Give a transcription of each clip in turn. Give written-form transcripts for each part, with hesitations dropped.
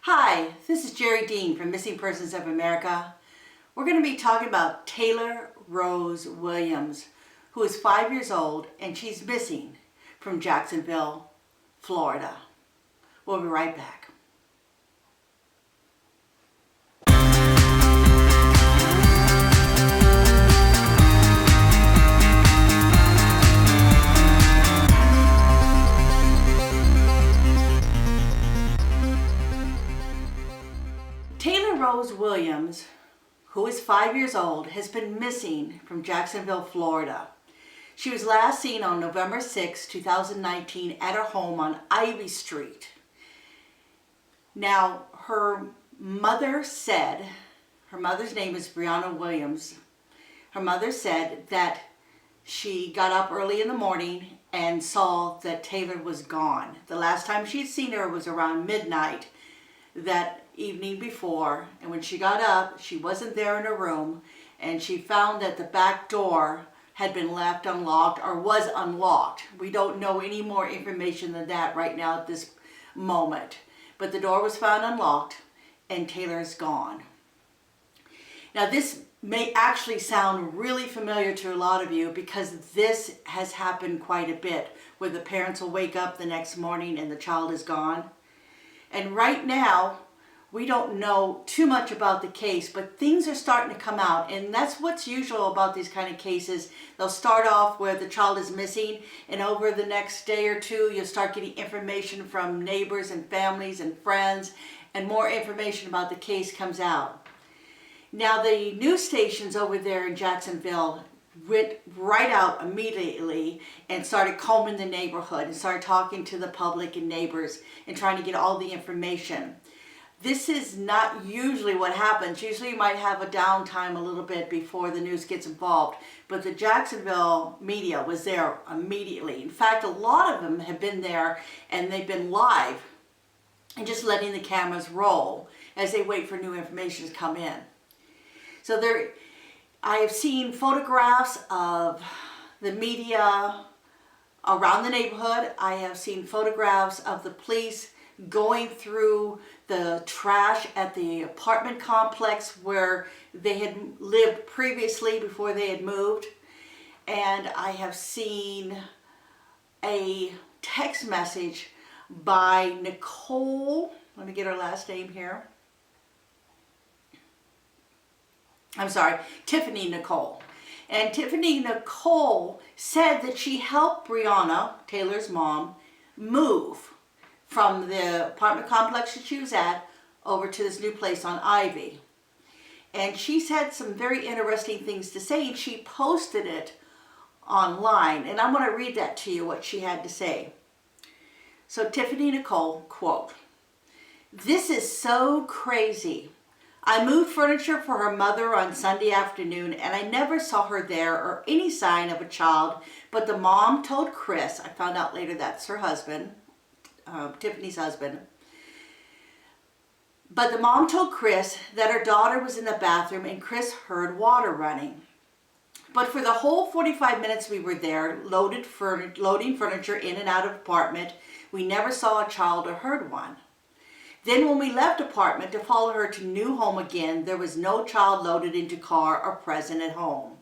Hi, this is Jerry Dean from Missing Persons of America. We're going to be talking about Taylor Rose Williams, who is 5 years old and she's missing from Jacksonville, Florida. We'll be right back. Taylor Rose Williams, who is 5 years old, has been missing from Jacksonville, Florida. She was last seen on November 6, 2019 at her home on Ivy Street. Now, her mother's name is Brianna Williams. Her mother said that she got up early in the morning and saw that Taylor was gone. The last time she'd seen her was around midnight that evening before, and when she got up, she wasn't there in her room, and she found that the back door had been left unlocked or was unlocked. We don't know any more information than that right now at this moment, but the door was found unlocked and Taylor's gone. Now this may actually sound really familiar to a lot of you because this has happened quite a bit, where the parents will wake up the next morning and the child is gone. And right now, we don't know too much about the case, but things are starting to come out, and that's what's usual about these kind of cases. They'll start off where the child is missing, and over the next day or two, you'll start getting information from neighbors and families and friends, and more information about the case comes out. Now, the news stations over there in Jacksonville went right out immediately and started combing the neighborhood and started talking to the public and neighbors and trying to get all the information. This is not usually what happens. Usually you might have a downtime a little bit before the news gets involved, but the Jacksonville media was there immediately. In fact, a lot of them have been there and they've been live and just letting the cameras roll as they wait for new information to come in. So I have seen photographs of the media around the neighborhood. I have seen photographs of the police going through the trash at the apartment complex where they had lived previously before they had moved. And I have seen a text message by Nicole. Let me get her last name here. Tiffany Nicole. And Tiffany Nicole said that she helped Brianna, Taylor's mom, move from the apartment complex that she was at over to this new place on Ivy. And she's had some very interesting things to say, and she posted it online. And I'm going to read that to you, what she had to say. So Tiffany Nicole, quote, "This is so crazy. I moved furniture for her mother on Sunday afternoon, and I never saw her there or any sign of a child, but the mom told Chris," I found out later that's her husband, Tiffany's husband, "but the mom told Chris that her daughter was in the bathroom and Chris heard water running. But for the whole 45 minutes we were there, loading furniture in and out of the apartment, we never saw a child or heard one. Then when we left apartment to follow her to new home again, there was no child loaded into car or present at home.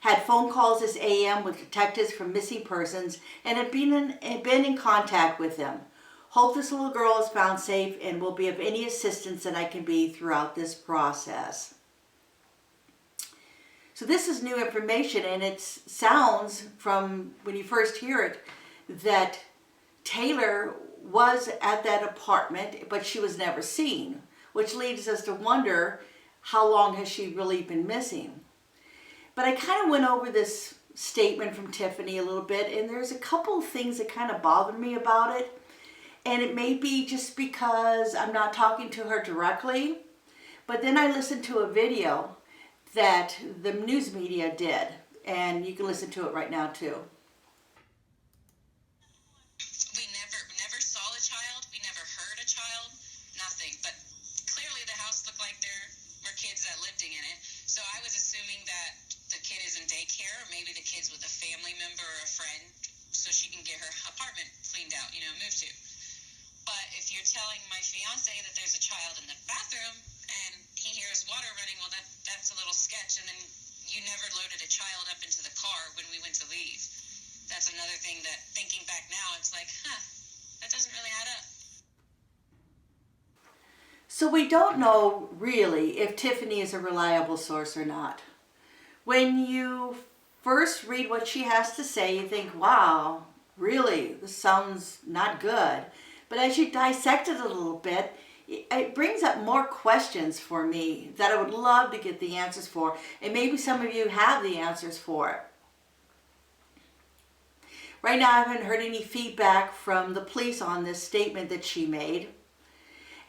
Had phone calls this AM with detectives from Missing Persons and had been in contact with them. Hope this little girl is found safe and will be of any assistance that I can be throughout this process." So this is new information, and it sounds, from when you first hear it, that Taylor was at that apartment, but she was never seen, which leads us to wonder, how long has she really been missing? But I kind of went over this statement from Tiffany a little bit, and there's a couple of things that kind of bothered me about it. And it may be just because I'm not talking to her directly, but then I listened to a video that the news media did, and you can listen to it right now too. We never saw a child. We never heard a child. Nothing. But clearly the house looked like there were kids that lived in it. So I was assuming that the kid is in daycare, or maybe the kid's with a family member or a friend, so she can get her apartment cleaned out, moved to. But if you're telling my fiance that there's a child in the bathroom and he hears water running. Well, that's a little sketch. And then you never loaded a child up into the car when we went to leave. That's another thing that, thinking back now, it's like, that doesn't really add up. So we don't know really if Tiffany is a reliable source or not. When you first read what she has to say, you think, wow, really, this sounds not good. But as you dissect it a little bit, it brings up more questions for me that I would love to get the answers for. And maybe some of you have the answers for it. Right now, I haven't heard any feedback from the police on this statement that she made.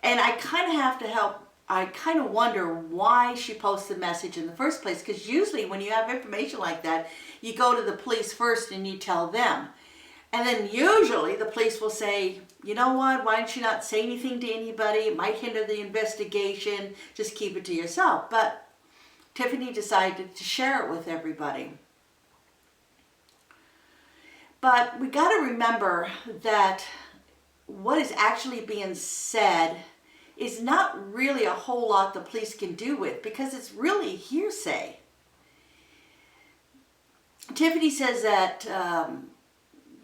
And I kind of wonder why she posted the message in the first place. Because usually when you have information like that, you go to the police first and you tell them. And then usually the police will say, you know what, why don't you not say anything to anybody? It might hinder the investigation. Just keep it to yourself. But Tiffany decided to share it with everybody. But we got to remember that what is actually being said is not really a whole lot the police can do with, because it's really hearsay. Tiffany says that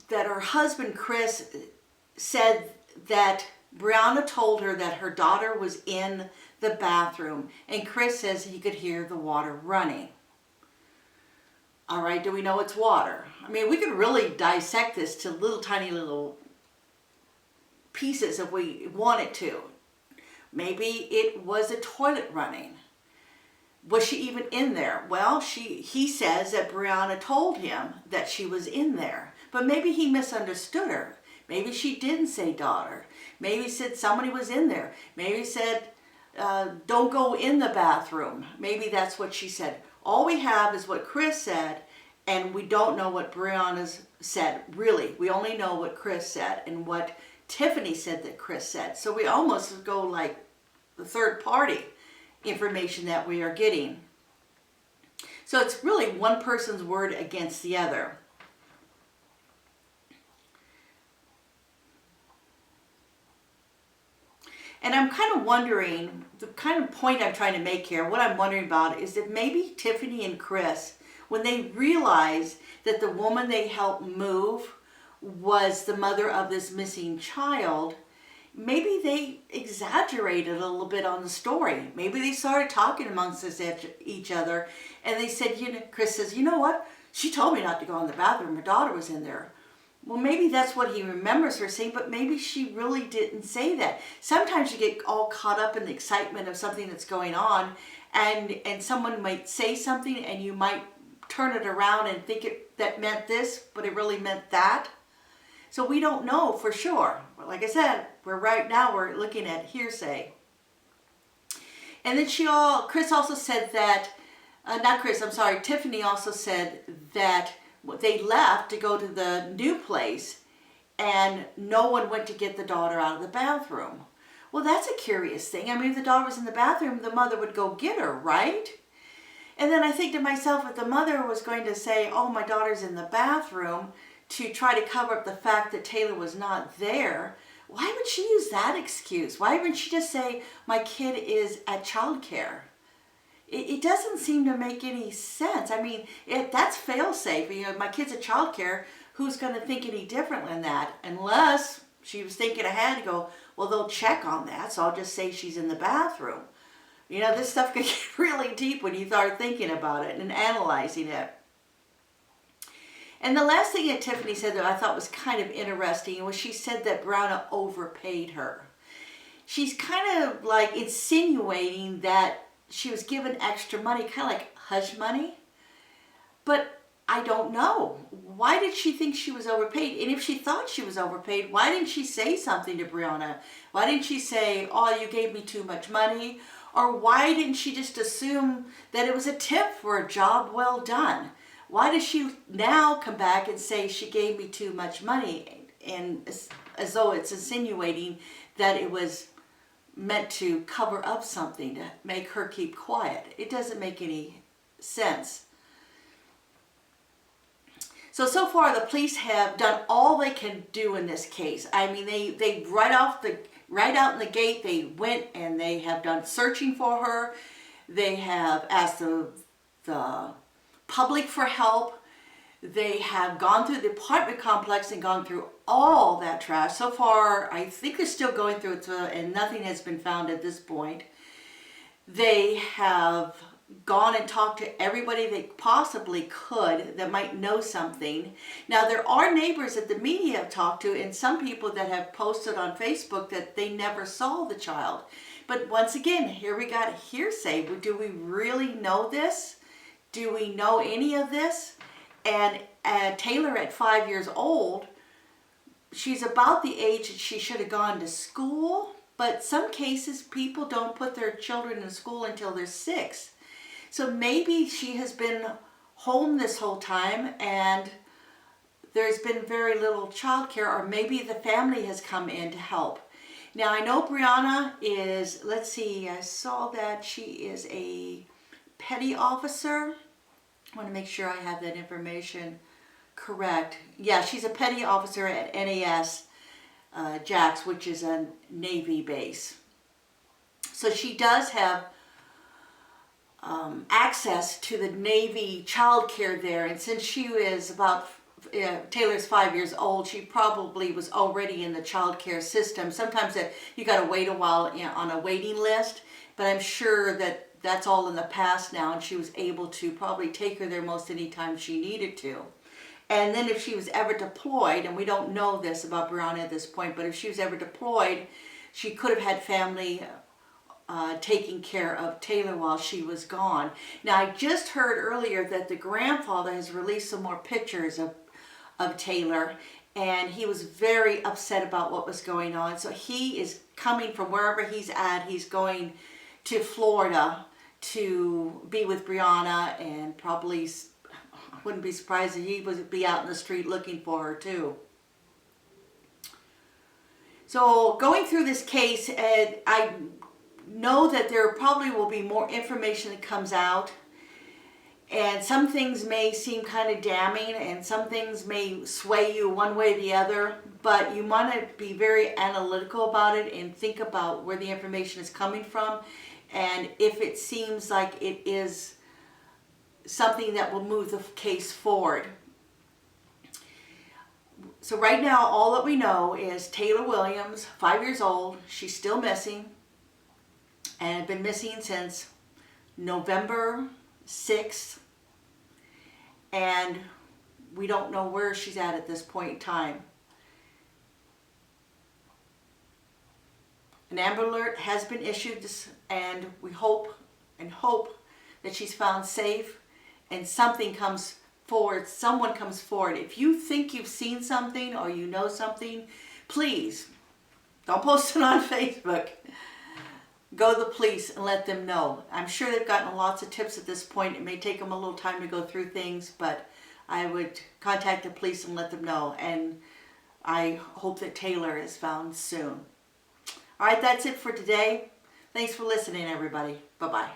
that her husband Chris said that Brianna told her that her daughter was in the bathroom, and Chris says he could hear the water running. All right, do we know it's water? I mean, we could really dissect this to little tiny little pieces if we wanted to. Maybe it was a toilet running. Was she even in there? Well, he says that Brianna told him that she was in there, but maybe he misunderstood her. Maybe she didn't say daughter. Maybe he said somebody was in there. Maybe he said, don't go in the bathroom. Maybe that's what she said. All we have is what Chris said, and we don't know what Brianna said, really. We only know what Chris said and what Tiffany said that Chris said. So we almost go like the third party information that we are getting. So it's really one person's word against the other. And I'm kind of wondering, the kind of point I'm trying to make here, what I'm wondering about is that maybe Tiffany and Chris, when they realized that the woman they helped move was the mother of this missing child, maybe they exaggerated a little bit on the story. Maybe they started talking amongst each other, and they said, Chris says, you know what? She told me not to go in the bathroom. Her daughter was in there. Well, maybe that's what he remembers her saying, but maybe she really didn't say that. Sometimes you get all caught up in the excitement of something that's going on, and someone might say something, and you might turn it around and think that meant this, but it really meant that. So we don't know for sure. Like I said, we're looking at hearsay. And then Chris also said that, Tiffany also said that they left to go to the new place and no one went to get the daughter out of the bathroom. Well, that's a curious thing. I mean, if the daughter was in the bathroom, the mother would go get her, right? And then I think to myself, if the mother was going to say, oh, my daughter's in the bathroom, to try to cover up the fact that Taylor was not there, why would she use that excuse? Why wouldn't she just say, my kid is at childcare? It doesn't seem to make any sense. I mean, that's fail-safe. My kid's at childcare, who's going to think any different than that? Unless she was thinking ahead to go, well, they'll check on that, so I'll just say she's in the bathroom. This stuff can get really deep when you start thinking about it and analyzing it. And the last thing that Tiffany said that I thought was kind of interesting was she said that Brianna overpaid her. She's kind of like insinuating that she was given extra money, kind of like hush money. But I don't know. Why did she think she was overpaid? And if she thought she was overpaid, why didn't she say something to Brianna? Why didn't she say, oh, you gave me too much money? Or why didn't she just assume that it was a tip for a job well done? Why does she now come back and say she gave me too much money, and as though it's insinuating that it was meant to cover up something, to make her keep quiet? It doesn't make any sense. So far the police have done all they can do in this case. I mean, they right off the right out in the gate, they went and they have done searching for her. They have asked the public for help. They have gone through the apartment complex and gone through all that trash. So far, I think they're still going through it, and nothing has been found at this point. They have gone and talked to everybody they possibly could that might know something. Now, there are neighbors that the media have talked to, and some people that have posted on Facebook that they never saw the child. But once again, here we got hearsay. Do we really know this? Do we know any of this? And Taylor, at 5 years old, she's about the age that she should have gone to school. But some cases, people don't put their children in school until they're 6. So maybe she has been home this whole time and there's been very little childcare, or maybe the family has come in to help. Now, I know Brianna is, let's see, I saw that she is a petty officer. I want to make sure I have that information correct. Yeah, she's a petty officer at NAS Jax, which is a Navy base. So she does have access to the Navy child care there, and since she is about Taylor's 5 years old, she probably was already in the child care system. Sometimes you got to wait a while on a waiting list, but I'm sure that that's all in the past now, and she was able to probably take her there most any time she needed to. And then if she was ever deployed, and we don't know this about Brianna at this point, but if she was ever deployed, she could have had family taking care of Taylor while she was gone. Now, I just heard earlier that the grandfather has released some more pictures of Taylor, and he was very upset about what was going on. So he is coming from wherever he's at. He's going to Florida to be with Brianna, and probably, I wouldn't be surprised if he would be out in the street looking for her too. So going through this case, I know that there probably will be more information that comes out, and some things may seem kind of damning and some things may sway you one way or the other, but you want to be very analytical about it and think about where the information is coming from, and if it seems like it is something that will move the case forward. So right now, all that we know is Taylor Williams, 5 years old, she's still missing, and had been missing since November 6th, and we don't know where she's at this point in time. An Amber Alert has been issued, and we hope that she's found safe and something comes forward, someone comes forward. If you think you've seen something or you know something, please don't post it on Facebook. Go to the police and let them know. I'm sure they've gotten lots of tips at this point. It may take them a little time to go through things, but I would contact the police and let them know. And I hope that Taylor is found soon. All right, that's it for today. Thanks for listening, everybody. Bye-bye.